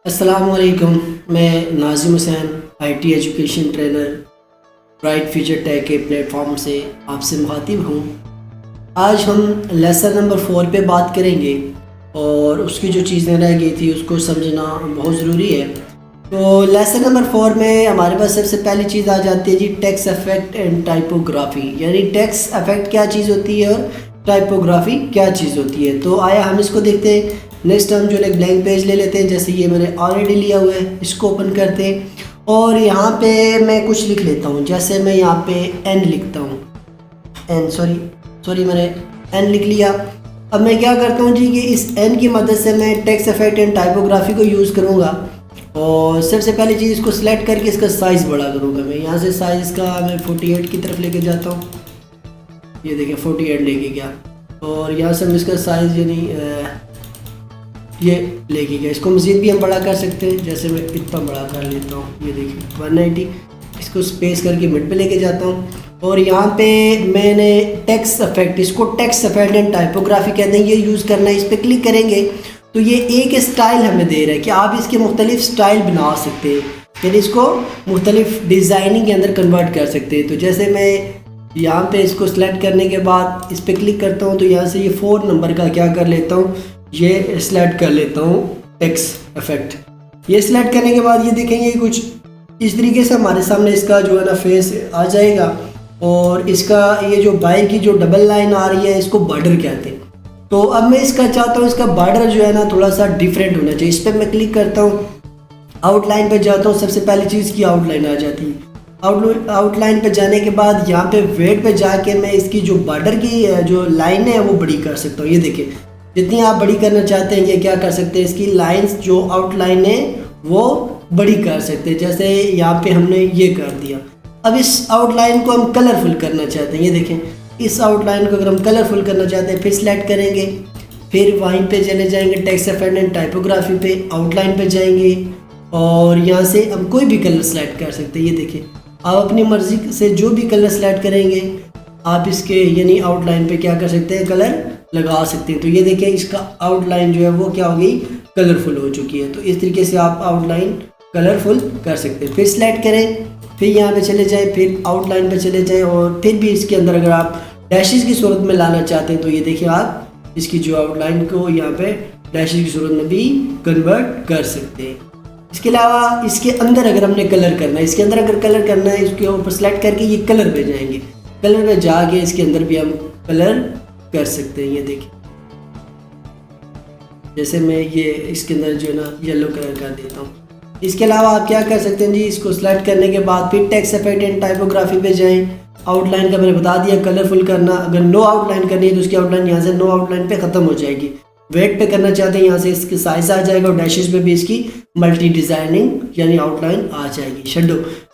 अस्सलाम वालेकुम। मैं Nazim Hussain IT education trainer bright future tech के प्लेटफॉर्म से आपसे मुखातिब हूँ। आज हम लेसन नंबर 4 पे बात करेंगे और उसकी जो चीज़ें रह गई थी उसको समझना बहुत ज़रूरी है। तो लेसन नंबर 4 में हमारे पास सबसे पहली चीज़ आ जाती है जी टेक्स्ट इफेक्ट एंड टाइपोग्राफी, यानी टेक्स्ट इफेक्ट क्या चीज़ होती है और टाइपोग्राफी क्या चीज़ होती है। तो आया हम इसको देखते हैं। नेक्स्ट हम जो एक ब्लैंक पेज ले लेते हैं, जैसे ये मैंने ऑलरेडी लिया हुआ है, इसको ओपन करते हैं और यहाँ पे मैं कुछ लिख लेता हूँ। जैसे मैं यहाँ पे एन लिखता हूँ, एन सॉरी मैंने एन लिख लिया। अब मैं क्या करता हूँ जी कि इस एन की मदद से मैं टेक्स्ट इफेक्ट एंड टाइपोग्राफी को यूज़ करूँगा और सबसे पहली चीज़ इसको सिलेक्ट करके इसका साइज़ बड़ा करूँगा। मैं यहाँ से साइज़ का मैं 48 की तरफ लेके जाता हूँ। ये देखिए 48 लेके गया और यहाँ से हम इसका साइज़ यानी ये लेके गया। इसको मज़ीद भी हम बड़ा कर सकते हैं, जैसे मैं इतना बड़ा कर लेता हूँ। ये देखिए 190, इसको स्पेस करके मिड पे लेके जाता हूँ और यहाँ पे मैंने टेक्स्ट इफेक्ट, इसको टेक्स्ट इफेक्ट एंड टाइपोग्राफी कहते हैं, ये यूज़ करना है। इस पर क्लिक करेंगे तो ये एक स्टाइल हमें दे रहा है कि आप इसके मुख्तलिफ स्टाइल बना सकते हैं, यानी इसको मुख्तलिफ डिज़ाइनिंग के अंदर कन्वर्ट कर सकते हैं। तो जैसे मैं यहाँ पे इसको सेलेक्ट करने के बाद इस पर क्लिक करता हूँ तो यहाँ से ये 4 नंबर का क्या कर लेता हूँ, ये सेलेक्ट कर लेता हूँ टेक्स्ट इफेक्ट। ये सेलेक्ट करने के बाद ये देखेंगे कुछ इस तरीके से हमारे सामने इसका जो है ना फेस आ जाएगा और इसका ये जो बाहर की जो डबल लाइन आ रही है इसको बॉर्डर कहते हैं। तो अब मैं इसका चाहता हूँ इसका बॉर्डर जो है ना थोड़ा सा डिफरेंट होना चाहिए। इस पर मैं क्लिक करता हूँ, आउटलाइन पर जाता हूँ, सबसे पहली चीज़ की आउटलाइन आ जाती है। आउटलाइन पे जाने के बाद यहाँ पे वेट पे जाके मैं इसकी जो बॉर्डर की जो लाइन है वो बड़ी कर सकता हूँ। ये देखिए जितनी आप बड़ी करना चाहते हैं ये क्या कर सकते हैं, इसकी लाइंस जो आउटलाइन है वो बड़ी कर सकते हैं। जैसे यहाँ पे हमने ये कर दिया। अब इस आउटलाइन को हम कलरफुल करना चाहते हैं। ये देखें इस आउटलाइन को अगर हम कलरफुल करना चाहते हैं फिर सेलेक्ट करेंगे, फिर वहीं पे चले जाएंगे टेक्स्ट इफेक्ट एंड टाइपोग्राफी पे, आउटलाइन पे जाएंगे और यहाँ से हम कोई भी कलर सेलेक्ट कर सकते हैं। ये देखिए आप अपनी मर्ज़ी से जो भी कलर सेलेक्ट करेंगे आप इसके यानी आउटलाइन पे क्या कर सकते हैं, कलर लगा सकते हैं। तो ये देखिए इसका आउटलाइन जो है वो क्या हो गई, कलरफुल हो चुकी है। तो इस तरीके से आप आउटलाइन कलरफुल कर सकते हैं। फिर सेलेक्ट करें, फिर यहाँ पे चले जाएं, फिर आउटलाइन पे चले जाएं और फिर भी इसके अंदर अगर आप डैशेस की सूरत में लाना चाहते हैं तो ये देखिए आप इसकी जो आउटलाइन को यहाँ पे डैशेस की सूरत में भी कन्वर्ट कर सकते हैं। इसके अलावा इसके अंदर अगर हमने कलर करना है, इसके अंदर अगर कलर करना है इसके ऊपर सेलेक्ट करके ये कलर पे जाएंगे, कलर पे जाके इसके अंदर भी हम कलर कर सकते हैं। ये देखिए जैसे मैं ये इसके अंदर जो है ना येलो कलर कर देता हूँ। इसके अलावा आप क्या कर सकते हैं जी, इसको सेलेक्ट करने के बाद फिर टेक्स्ट इफेक्ट एंड टाइपोग्राफी पे जाएं। आउटलाइन का मैंने बता दिया कलरफुल करना, अगर नो आउटलाइन करनी है तो उसकी आउटलाइन यहाँ से नो आउटलाइन पे ख़त्म हो जाएगी। वेट पे करना चाहते हैं यहाँ से इसकी साइज आ जाएगा और डैशेस पे भी इसकी मल्टी डिज़ाइनिंग यानी आउटलाइन आ जाएगी।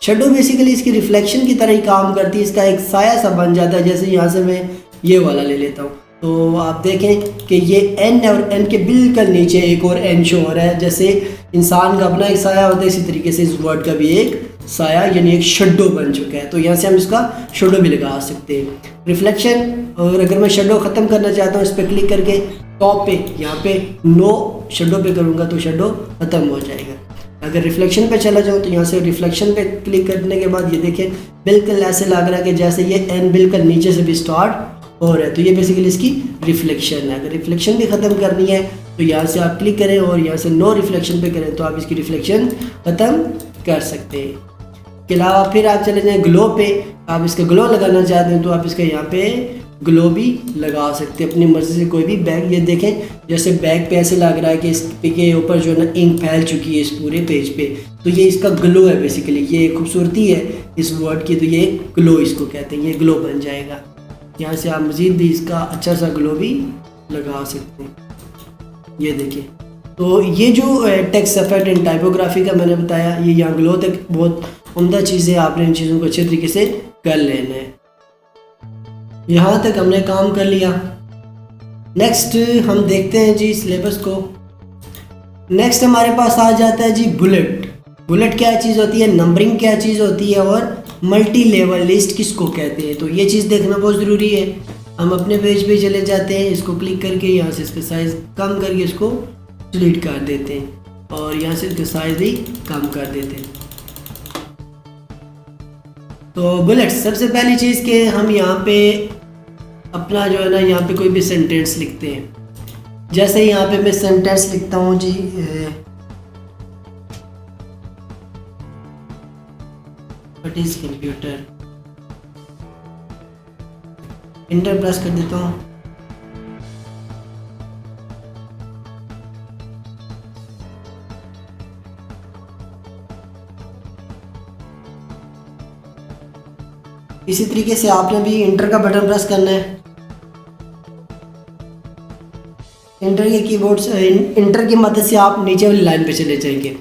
शेडो बेसिकली इसकी रिफ्लेक्शन की तरह ही काम करती है, इसका एक साया सा बन जाता है। जैसे यहाँ से मैं ये वाला ले लेता हूँ तो आप देखें कि ये एन और एन के बिल्कुल नीचे एक और एन शो हो रहा है। जैसे इंसान का अपना एक साया होता है इसी तरीके से इस वर्ड का भी एक साया यानी एक शेडो बन चुका है। तो यहाँ से हम इसका शेडो भी लगा सकते हैं, रिफ्लेक्शन। और अगर मैं शेडो ख़त्म करना चाहता हूँ इस पर क्लिक करके टॉप पे यहाँ पे नो शेडो पे करूँगा तो शेडो ख़त्म हो जाएगा। अगर रिफ्लेक्शन पे चला जाऊँ तो यहाँ से रिफ्लेक्शन पे क्लिक करने के बाद ये देखें बिल्कुल ऐसे लग रहा है कि जैसे ये एन बिल्कुल नीचे से भी स्टार्ट हो रहा है। तो ये बेसिकली इसकी रिफ्लेक्शन है। अगर रिफ्लेक्शन भी ख़त्म करनी है तो यहाँ से आप क्लिक करें और यहाँ से नो रिफ्लेक्शन पे करें तो आप इसकी रिफ्लेक्शन ख़त्म कर सकते हैं। इसके अलावा फिर आप चले जाएँ ग्लो पे, आप इसका ग्लो लगाना चाहते हैं तो आप इसका यहाँ पे ग्लो भी लगा सकते हैं अपनी मर्ज़ी से कोई भी बैग। ये देखें जैसे बैग पे ऐसे लग रहा है कि इस पे के ऊपर जो है ना इंक फैल चुकी है इस पूरे पेज पे, तो ये इसका ग्लो है बेसिकली, ये खूबसूरती है इस वर्ड की। तो ये ग्लो इसको कहते हैं, ये ग्लो बन जाएगा। यहाँ से आप मज़ीद भी इसका अच्छा सा ग्लो भी लगा सकते हैं। ये देखिए तो ये जो टेक्स्ट इफेक्ट एंड टाइपोग्राफी का मैंने बताया, ये यहाँ ग्लो तक बहुत उम्दा चीज़ें, आपने इन चीज़ों को अच्छे तरीके से कर लेना है। यहाँ तक हमने काम कर लिया। नेक्स्ट हम देखते हैं जी सिलेबस को। नेक्स्ट हमारे पास आ जाता है जी बुलेट। बुलेट क्या चीज़ होती है, नंबरिंग क्या चीज़ होती है और मल्टी लेवल लिस्ट किसको कहते हैं। तो ये चीज़ देखना बहुत ज़रूरी है। हम अपने पेज पे चले जाते हैं, इसको क्लिक करके यहाँ से इसका साइज़ कम करके इसको डिलीट कर देते हैं। और यहाँ से इसका साइज भी कम कर देते हैं। तो बुलेट्स, सबसे पहली चीज़ कि हम यहाँ पे अपना जो है ना यहाँ पे कोई भी सेंटेंस लिखते हैं। जैसे यहाँ पे मैं सेंटेंस लिखता हूँ जी, what is computer, enter press कर देता हूँ। इसी तरीके से आपने भी इंटर का बटन प्रेस करना है। इंटर के कीबोर्ड से, इंटर की मदद से आप नीचे वाली लाइन पे चले जाएंगे।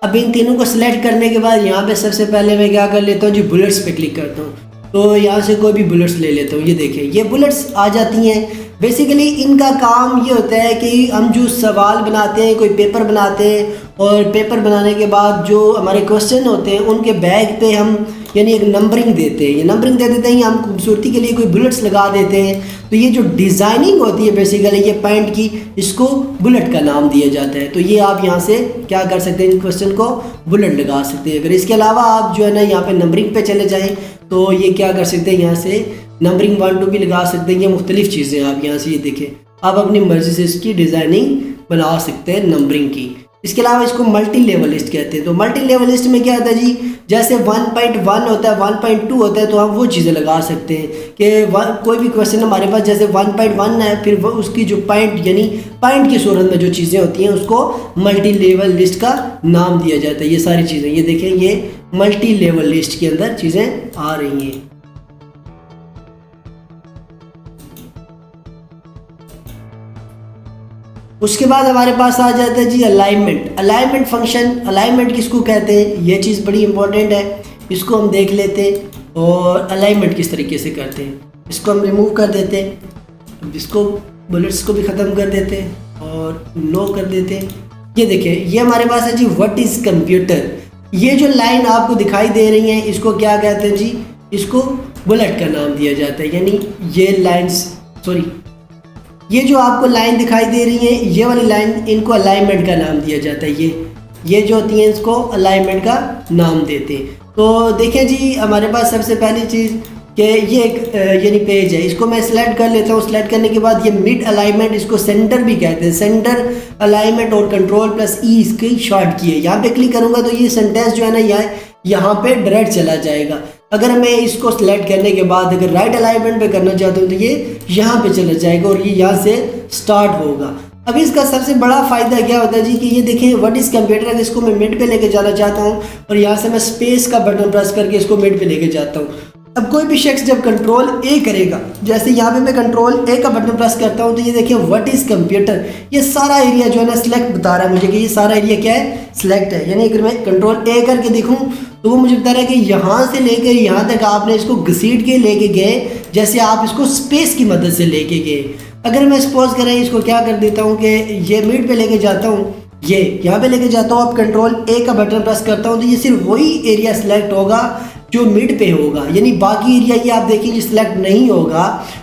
अब इन तीनों को सिलेक्ट करने के बाद यहाँ पे सबसे पहले मैं क्या कर लेता हूँ जी, बुलेट्स पे क्लिक करता हूँ। तो यहाँ से कोई भी बुलेट्स ले लेता हूँ। ये देखिए ये बुलेट्स आ जाती हैं। बेसिकली इनका काम ये होता है कि हम जो सवाल बनाते हैं, कोई पेपर बनाते हैं, और पेपर बनाने के बाद जो हमारे क्वेश्चन होते हैं उनके बैग पे हम यानी एक नंबरिंग देते हैं। ये नंबरिंग दे देते हैं, हम खूबसूरती के लिए कोई बुलेट्स लगा देते हैं। तो ये जो डिज़ाइनिंग होती है बेसिकली ये पैंट की, इसको बुलेट का नाम दिया जाता है। तो ये आप यहाँ से क्या कर सकते हैं, इन क्वेश्चन को बुलेट लगा सकते हैं। अगर इसके अलावा आप जो है ना यहाँ पे नंबरिंग पे चले जाएँ तो ये क्या कर सकते हैं, यहाँ से नंबरिंग 1 2 भी लगा सकते हैं। ये मुख्तलिफ चीज़ें आप यहाँ से ये देखें, आप अपनी मर्ज़ी से इसकी डिज़ाइनिंग बना सकते हैं नंबरिंग की। इसके अलावा इसको मल्टी लेवल लिस्ट कहते हैं। तो मल्टी लेवल लिस्ट में क्या होता है जी, जैसे 1.1 होता है, 1.2 होता है, तो हम वो चीज़ें लगा सकते हैं कि कोई भी क्वेश्चन हमारे पास जैसे 1.1 है, फिर वो उसकी जो पॉइंट यानी पॉइंट की सूरत में जो चीज़ें होती हैं उसको मल्टी लेवल लिस्ट का नाम दिया जाता है। ये सारी चीज़ें ये देखें, ये मल्टी लेवल लिस्ट के अंदर चीज़ें आ रही हैं। उसके बाद हमारे पास आ जाता है जी अलाइनमेंट। अलाइनमेंट फंक्शन, अलाइनमेंट किसको कहते हैं, ये चीज़ बड़ी इंपॉर्टेंट है, इसको हम देख लेते हैं। और अलाइनमेंट किस तरीके से करते हैं, इसको हम रिमूव कर देते हैं, इसको बुलेट्स को भी ख़त्म कर देते हैं और नो कर देते हैं। ये देखिए ये हमारे पास है जी व्हाट इज़ कंप्यूटर। ये जो लाइन आपको दिखाई दे रही है इसको क्या कहते हैं जी, इसको बुलेट का नाम दिया जाता है। यानी ये लाइन्स, सॉरी, ये जो आपको लाइन दिखाई दे रही है ये वाली लाइन, इनको अलाइनमेंट का नाम दिया जाता है। ये जो होती हैं इसको अलाइनमेंट का नाम देते हैं। तो देखें जी हमारे पास सबसे पहली चीज़ कि ये एक यानी पेज है, इसको मैं सिलेक्ट कर लेता हूँ। सिलेक्ट करने के बाद ये मिड अलाइनमेंट, इसको सेंटर भी कहते हैं। सेंटर अलाइनमेंट और कंट्रोल+E इसकी शॉर्ट की है। यहाँ पे क्लिक करूँगा तो ये सेंटेंस जो है ना यहाँ पे डायरेक्ट चला जाएगा। अगर मैं इसको सिलेक्ट करने के बाद अगर राइट अलाइनमेंट पे करना चाहता हूँ तो ये यहाँ पे चला जाएगा और ये यहाँ से स्टार्ट होगा। अब इसका सबसे बड़ा फ़ायदा क्या होता है जी कि ये देखिए व्हाट इज़ कंप्यूटर, अगर इसको मैं मिड पे लेके जाना चाहता हूँ और यहाँ से मैं स्पेस का बटन प्रेस करके इसको मिड पे लेके जाता हूँ। अब कोई भी शख्स जब कंट्रोल ए करेगा, जैसे यहाँ पे मैं कंट्रोल ए का बटन प्रेस करता हूँ तो ये देखिए व्हाट इज़ कंप्यूटर, ये सारा एरिया जो है ना सिलेक्ट बता रहा है मुझे कि ये सारा एरिया क्या है, सिलेक्ट है। यानी अगर मैं कंट्रोल ए करके देखूँ तो वो मुझे बता रहा है कि यहाँ से लेकर यहाँ तक आपने इसको घसीट के लेके गए, जैसे आप इसको स्पेस की मदद से लेके गए। अगर मैं सपोज करें इसको क्या कर देता हूँ कि ये मिड पे लेके जाता हूँ, ये यहाँ पे लेके जाता हूँ, अब कंट्रोल ए का बटन प्रेस करता हूँ तो ये सिर्फ वही एरिया सिलेक्ट होगा जो मिड पे होगा। यानी बाकी एरिया ये आप देखिए सिलेक्ट नहीं होगा।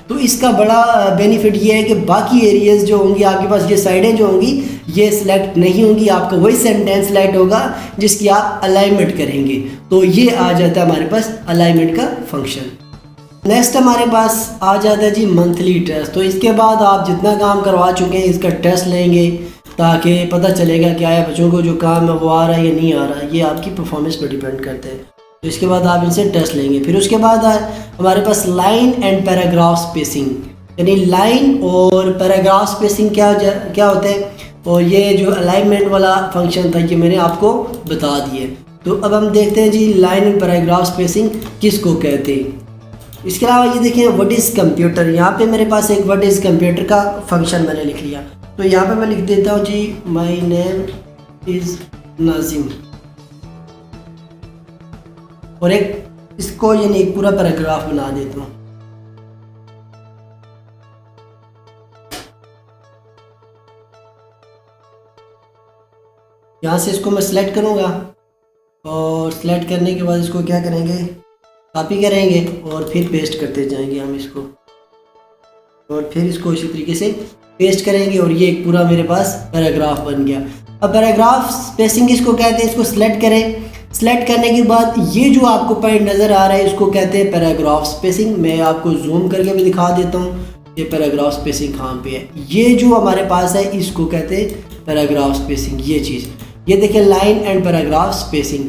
तो इसका बड़ा बेनिफिट ये है कि बाकी एरियाज जो होंगी आपके पास, ये साइडें जो होंगी ये सिलेक्ट नहीं होंगी, आपका वही सेंटेंस सिलेक्ट होगा जिसकी आप अलाइनमेंट करेंगे। तो ये आ जाता है हमारे पास अलाइनमेंट का फंक्शन। नेक्स्ट हमारे पास आ जाता है जी मंथली टेस्ट। तो इसके बाद आप जितना काम करवा चुके हैं इसका टेस्ट लेंगे ताकि पता चलेगा क्या है बच्चों को जो काम है वो आ रहा है या नहीं आ रहा है। ये आपकी परफॉर्मेंस पर डिपेंड करते हैं। तो इसके बाद आप इनसे टेस्ट लेंगे। फिर उसके बाद हमारे पास लाइन एंड पैराग्राफ स्पेसिंग, यानी लाइन और पैराग्राफ स्पेसिंग क्या होता है, और ये जो अलाइनमेंट वाला फंक्शन था ये मैंने आपको बता दिए। तो अब हम देखते हैं जी लाइन एंड पैराग्राफ स्पेसिंग किसको कहते हैं। इसके अलावा ये देखें व्हाट इज़ कंप्यूटर, यहाँ पे मेरे पास एक व्हाट इज़ कंप्यूटर का फंक्शन मैंने लिख लिया। तो यहाँ पे मैं लिख देता हूँ जी माय नेम इज़ नाजिम, और एक इसको यानी एक पूरा पैराग्राफ बना देता हूँ। यहाँ से इसको मैं सिलेक्ट करूँगा और सिलेक्ट करने के बाद इसको क्या करेंगे, कॉपी करेंगे और फिर पेस्ट करते जाएंगे हम इसको, और फिर इसको इसी तरीके से पेस्ट करेंगे और ये एक पूरा मेरे पास पैराग्राफ बन गया। अब पैराग्राफ स्पेसिंग इसको कहते हैं, इसको सिलेक्ट करें। सिलेक्ट करने के बाद ये जो आपको पॉइंट नज़र आ रहा है इसको कहते हैं पैराग्राफ स्पेसिंग। मैं आपको जूम करके भी दिखा देता हूँ ये पैराग्राफ स्पेसिंग कहाँ पे है। ये जो हमारे पास है इसको कहते हैं पैराग्राफ स्पेसिंग। ये चीज़ ये देखें, लाइन एंड पैराग्राफ स्पेसिंग।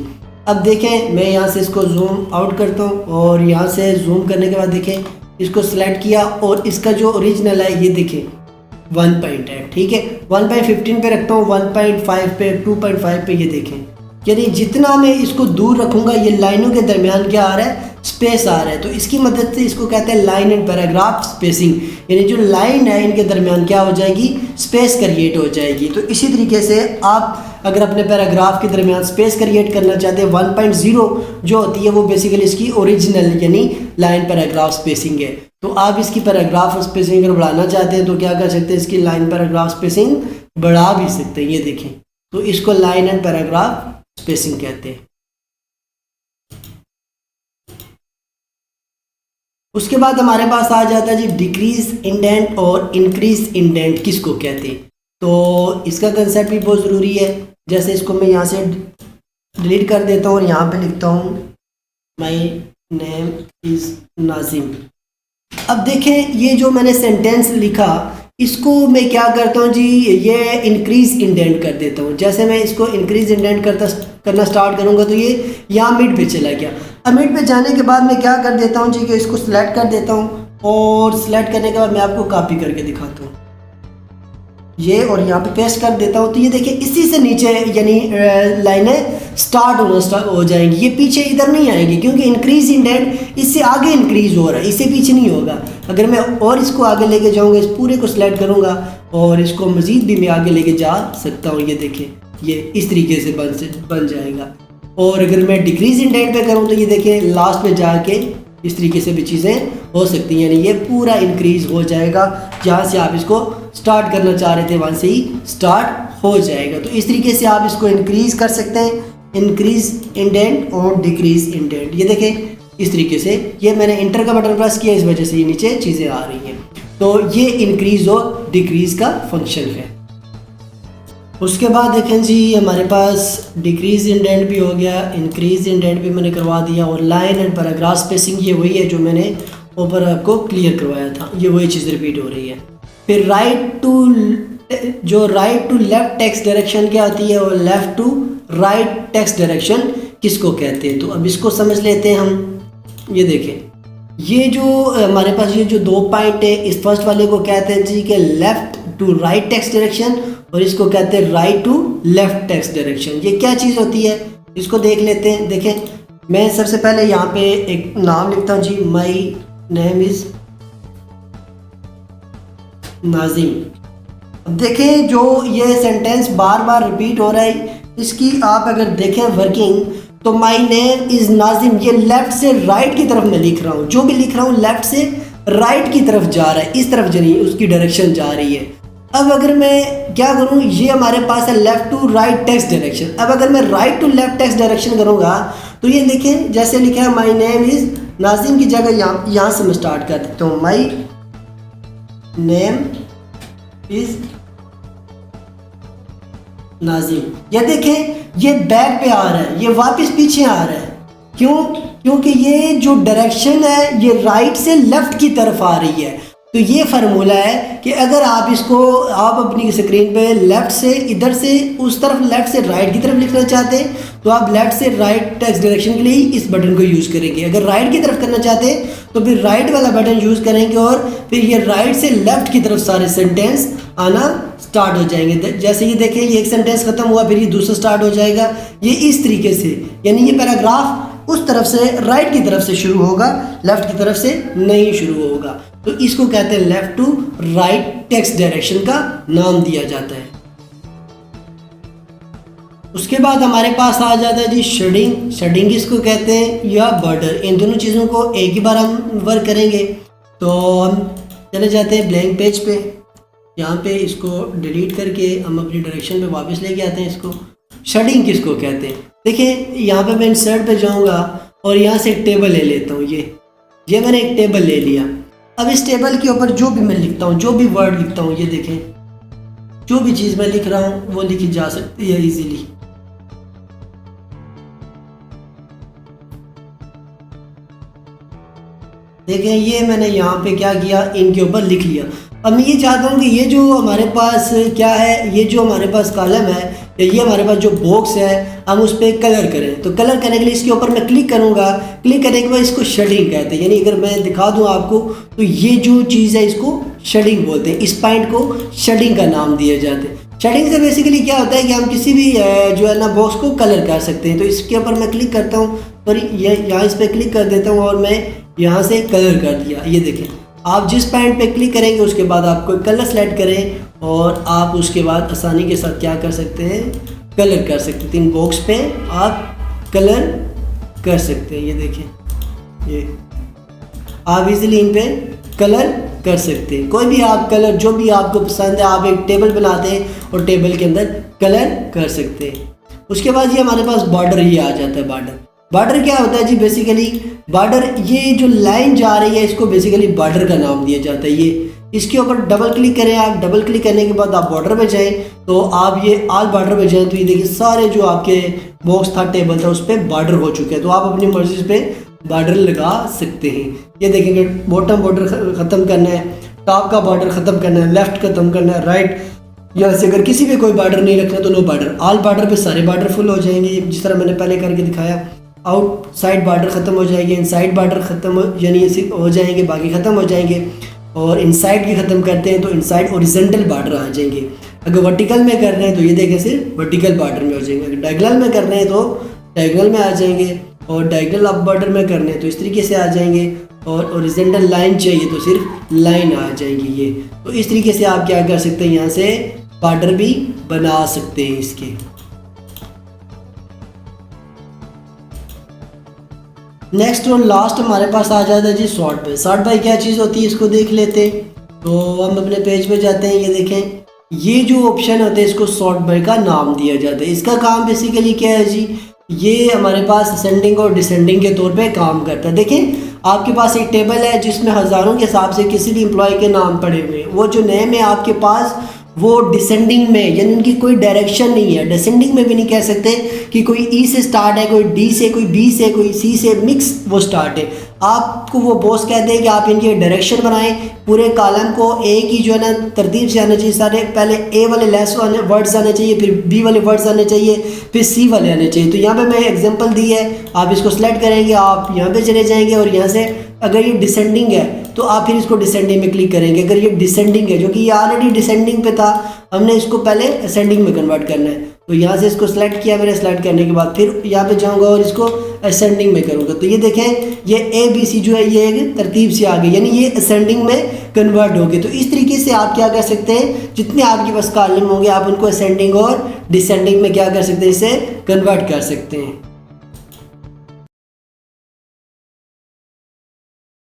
अब देखें मैं यहाँ से इसको जूम आउट करता हूँ और यहाँ से जूम करने के बाद देखें इसको सिलेक्ट किया और इसका जो ओरिजिनल है ये देखें 1 पॉइंट है, ठीक है। 1.15 पे रखता हूँ, 1.5 पे, 2.5 पे, ये देखें। यानी जितना मैं इसको दूर रखूँगा ये लाइनों के दरमियान क्या आ रहा है, स्पेस आ रहा है। तो इसकी मदद से इसको कहते हैं लाइन एंड पैराग्राफ स्पेसिंग। यानी जो लाइन है इनके दरमियान क्या हो जाएगी, स्पेस क्रिएट हो जाएगी। तो इसी तरीके से आप अगर अपने पैराग्राफ के दरमियान स्पेस क्रिएट करना चाहते हैं 1.0 जो होती है वो बेसिकली इसकी ओरिजिनल यानी लाइन पैराग्राफ स्पेसिंग है। तो आप इसकी पैराग्राफ स्पेसिंग अगर बढ़ाना चाहते हैं तो क्या कर सकते हैं, इसकी लाइन पैराग्राफ स्पेसिंग बढ़ा भी सकते हैं। ये देखें, तो इसको लाइन एंड पैराग्राफ स्पेसिंग कहते हैं। उसके बाद हमारे पास आ जाता है जी डिक्रीज इंडेंट और इंक्रीज इंडेंट किसको कहते हैं। तो इसका कंसेप्ट भी बहुत ज़रूरी है। जैसे इसको मैं यहाँ से डिलीट कर देता हूँ और यहाँ पे लिखता हूँ माई नेम इज़ नाजिम। अब देखें ये जो मैंने सेंटेंस लिखा इसको मैं क्या करता हूँ जी, ये इंक्रीज इंडेंट कर देता हूँ। जैसे मैं इसको इंक्रीज इंडेंट करना स्टार्ट करूँगा तो ये यहाँ मिड पे चला गया। अब मिड पे जाने के बाद मैं क्या कर देता हूँ जी कि इसको सिलेक्ट कर देता हूँ और सिलेक्ट करने के बाद मैं आपको कॉपी करके दिखाता हूँ ये, और यहाँ पे पेस्ट कर देता हूँ। तो ये देखिए इसी से नीचे यानी लाइनें स्टार्ट हो जाएंगी, ये पीछे इधर नहीं आएंगी क्योंकि इंक्रीज इंडेंट इससे आगे इंक्रीज हो रहा है, इससे पीछे नहीं होगा। अगर मैं और इसको आगे लेके जाऊँगा, इस पूरे को सिलेक्ट करूँगा और इसको मज़ीद भी मैं आगे लेके जा सकता हूँ। ये देखें ये इस तरीके से बन जाएगा। और अगर मैं डिक्रीज इंडेंट पे करूँ तो ये देखें लास्ट पे जाके इस तरीके से भी चीज़ें हो सकती हैं, यानी ये पूरा इंक्रीज हो जाएगा। जहाँ से आप इसको स्टार्ट करना चाह रहे थे वहाँ से ही स्टार्ट हो जाएगा। तो इस तरीके से आप इसको इंक्रीज कर सकते हैं, इंक्रीज इंडेंट और डिक्रीज इंडेंट। ये देखें इस तरीके से, ये मैंने इंटर का बटन प्रेस किया, इस वजह से ये नीचे चीज़ें आ रही हैं। तो ये इंक्रीज और डिक्रीज का फंक्शन है। उसके बाद देखें जी हमारे पास डिक्रीज इंडेंट भी हो गया, इंक्रीज इंडेंट भी मैंने करवा दिया, और लाइन एंड पैराग्राफ स्पेसिंग ये वही है जो मैंने ऊपर आपको क्लियर करवाया था, ये वही चीज़ रिपीट हो रही है। फिर right to left text direction क्या होती है, और left to right text direction किसको कहते हैं। तो अब इसको समझ लेते हैं हम। ये देखें ये जो हमारे पास ये जो 2 पॉइंट है, इस फर्स्ट वाले को कहते हैं जी कि left to right text direction, और इसको कहते हैं right to left text direction. ये क्या चीज़ होती है इसको देख लेते हैं। देखें मैं सबसे पहले यहाँ पे एक नाम लिखता हूँ जी, माई नेम इज़ नाजिम। अब देखें जो ये सेंटेंस बार बार रिपीट हो रहा है, इसकी आप अगर देखें वर्किंग तो माई नेम इज़ नाजिम, ये लेफ़्ट से राइट की तरफ मैं लिख रहा हूँ, जो भी लिख रहा हूँ लेफ़्ट से राइट की तरफ जा रहा है, इस तरफ जानी उसकी डायरेक्शन जा रही है। अब अगर मैं क्या करूँ, ये हमारे पास है left to right text direction. अब अगर मैं right to left text direction करूँगा तो ये देखें जैसे लिखा है माई नेम इज़ नाजिम की जगह यहाँ से मैं स्टार्ट कर देता हूँ, माई नेम इज़ नाजिम। ये देखें ये बैक पे आ रहा है, ये वापस पीछे आ रहा है। क्यों? क्योंकि ये जो डायरेक्शन है ये राइट से लेफ्ट की तरफ आ रही है। तो ये फार्मूला है कि अगर आप इसको आप अपनी स्क्रीन पे लेफ़्ट से इधर से उस तरफ, लेफ़्ट से राइट की तरफ लिखना चाहते हैं तो आप लेफ़्ट से राइट टेक्स्ट डायरेक्शन के लिए ही इस बटन को यूज़ करेंगे। अगर राइट की तरफ करना चाहते हैं तो फिर राइट वाला बटन यूज़ करेंगे और फिर ये राइट से लेफ़्ट की तरफ सारे सेंटेंस आना स्टार्ट हो जाएंगे। जैसे ये देखें ये एक सेंटेंस ख़त्म हुआ फिर ये दूसरा स्टार्ट हो जाएगा, ये इस तरीके से, यानी ये पैराग्राफ उस तरफ से राइट की तरफ से शुरू होगा, लेफ़्ट की तरफ से नहीं शुरू होगा। तो इसको कहते हैं left to right text direction का नाम दिया जाता है। उसके बाद हमारे पास आ जाता है जी शेडिंग। शेडिंग इसको कहते हैं या बॉर्डर। इन दोनों चीज़ों को एक ही बार हम वर्क करेंगे। तो हम चले जाते हैं ब्लैंक पेज पे, यहाँ पे इसको डिलीट करके हम अपनी डायरेक्शन पे वापस लेके आते हैं इसको। शेडिंग किसको कहते हैं, देखिए यहाँ पे मैं इंसर्ट पे जाऊँगा और यहाँ से एक टेबल ले लेता हूँ। ये मैंने एक टेबल ले लिया। अब इस टेबल के ऊपर जो भी मैं लिखता हूँ, जो भी वर्ड लिखता हूँ, ये देखें जो भी चीज़ मैं लिख रहा हूँ वो लिखी जा सकती है इजीली। देखें ये मैंने यहाँ पे क्या किया, इनके ऊपर लिख लिया। अब मैं ये चाहता हूँ कि ये जो हमारे पास क्या है, ये जो हमारे पास कॉलम है या ये हमारे पास जो बॉक्स है, हम उस पर कलर करें। तो कलर करने के लिए इसके ऊपर मैं क्लिक करूँगा। क्लिक करने के बाद इसको शेडिंग कहते हैं, यानी अगर मैं दिखा दूँ आपको तो ये जो चीज़ है इसको शेडिंग बोलते हैं। इस पॉइंट को शेडिंग का नाम दिया जाता है। शेडिंग से बेसिकली क्या होता है कि हम किसी भी जो है ना बॉक्स को कलर कर सकते हैं। तो इसके ऊपर मैं क्लिक करता हूँ और ये यहाँ इस पर क्लिक कर देता हूँ और मैं यहाँ से कलर कर दिया। ये देखें, आप जिस पॉइंट पे क्लिक करेंगे उसके बाद आप कोई कलर सेलेक्ट करें और आप उसके बाद आसानी के साथ क्या कर सकते हैं, कलर कर सकते हैं। इन बॉक्स पे आप कलर कर सकते हैं। ये देखें, ये आप इजीली इन पे कलर कर सकते हैं। कोई भी आप कलर जो भी आपको पसंद है, आप एक टेबल बनाते हैं और टेबल के अंदर कलर कर सकते हैं। उसके बाद ये हमारे पास बॉर्डर ही आ जाता है। बॉर्डर क्या होता है जी, बेसिकली बॉर्डर ये जो लाइन जा रही है इसको बेसिकली बॉर्डर का नाम दिया जाता है। ये इसके ऊपर डबल क्लिक करें आप। डबल क्लिक करने के बाद आप बॉर्डर पे जाएं तो आप ये ऑल बॉर्डर पे जाएं तो ये देखिए सारे जो आपके बॉक्स था, टेबल था, उस पर बॉर्डर हो चुके हैं। तो आप अपनी मर्जी पे बॉर्डर लगा सकते हैं। ये देखेंगे बॉटम बॉर्डर ख़त्म करना है, टॉप का बॉर्डर ख़त्म करना है, लेफ्ट ख़त्म करना है, राइट, यहाँ से अगर किसी पे कोई बॉर्डर नहीं रखना तो नो बॉर्डर। ऑल बॉर्डर पे सारे बॉर्डर फुल हो जाएंगे, जिस तरह मैंने पहले करके दिखाया। आउटसाइड बॉर्डर ख़त्म हो जाएंगे, इनसाइड बॉर्डर ख़त्म यानी हो जाएंगे, बाकी ख़त्म हो जाएंगे। और इनसाइड की ख़त्म करते हैं तो इनसाइड ओरिजेंटल बॉर्डर आ जाएंगे। अगर वर्टिकल में कर रहे हैं तो ये देखें सिर्फ वर्टिकल बॉर्डर में हो जाएंगे। अगर डायगोनल में कर रहे हैं तो डायगोनल में आ जाएंगे, और डायगोनल अप बॉर्डर में करने हैं तो इस तरीके से आ जाएंगे। और ओरिजेंटल लाइन चाहिए तो सिर्फ लाइन आ जाएंगी। ये तो इस तरीके से आप क्या कर सकते हैं, यहाँ से बॉर्डर भी बना सकते हैं इसके। नेक्स्ट और लास्ट हमारे पास आ जाता है जी सॉर्ट बाय। सॉर्ट बाय क्या चीज़ होती है इसको देख लेते हैं। तो हम अपने पेज पे जाते हैं। ये देखें, ये जो ऑप्शन होता है इसको सॉर्ट बाय का नाम दिया जाता है। इसका काम बेसिकली क्या है जी, ये हमारे पास असेंडिंग और डिसेंडिंग के तौर पे काम करता है। देखें, आपके पास एक टेबल है जिसमें हज़ारों के हिसाब से किसी भी एम्प्लॉय के नाम पड़े हुए हैं। वो जो नेम है आपके पास वो डिसेंडिंग में, यानी उनकी कोई डायरेक्शन नहीं है। डिसेंडिंग में भी नहीं कह सकते कि कोई ई से स्टार्ट है, कोई डी से, कोई बी से, कोई सी से, मिक्स वो स्टार्ट है। आपको वो बॉस कहते हैं कि आप इनकी डायरेक्शन बनाएं। पूरे कॉलम को एक ही जो है ना तरतीब से आना चाहिए। सारे पहले ए वाले लेस वर्ड्स आने चाहिए, फिर बी वाले वर्ड्स आने चाहिए, फिर सी वाले आने चाहिए। तो यहाँ पे मैं एग्जांपल दी है, आप इसको सेलेक्ट करेंगे, आप यहाँ पे चले जाएंगे और यहाँ से अगर ये डिसेंडिंग है तो आप फिर इसको डिसेंडिंग में क्लिक करेंगे। अगर ये डिसेंडिंग है, जो कि ये ऑलरेडी डिसेंडिंग पे था, हमने इसको पहले असेंडिंग में कन्वर्ट करना है। तो यहाँ से इसको सेलेक्ट किया मैंने। सेलेक्ट करने के बाद फिर यहाँ पे जाऊँगा और इसको असेंडिंग में करूँगा। तो ये देखें, ये ए बी सी जो है ये एक तरतीब से आ गई, यानी ये असेंडिंग में कन्वर्ट हो गए। तो इस तरीके से आप क्या कर सकते हैं, जितने आपके पास कॉलम होंगे आप उनको असेंडिंग और डिसेंडिंग में क्या कर सकते हैं, इसे कन्वर्ट कर सकते हैं।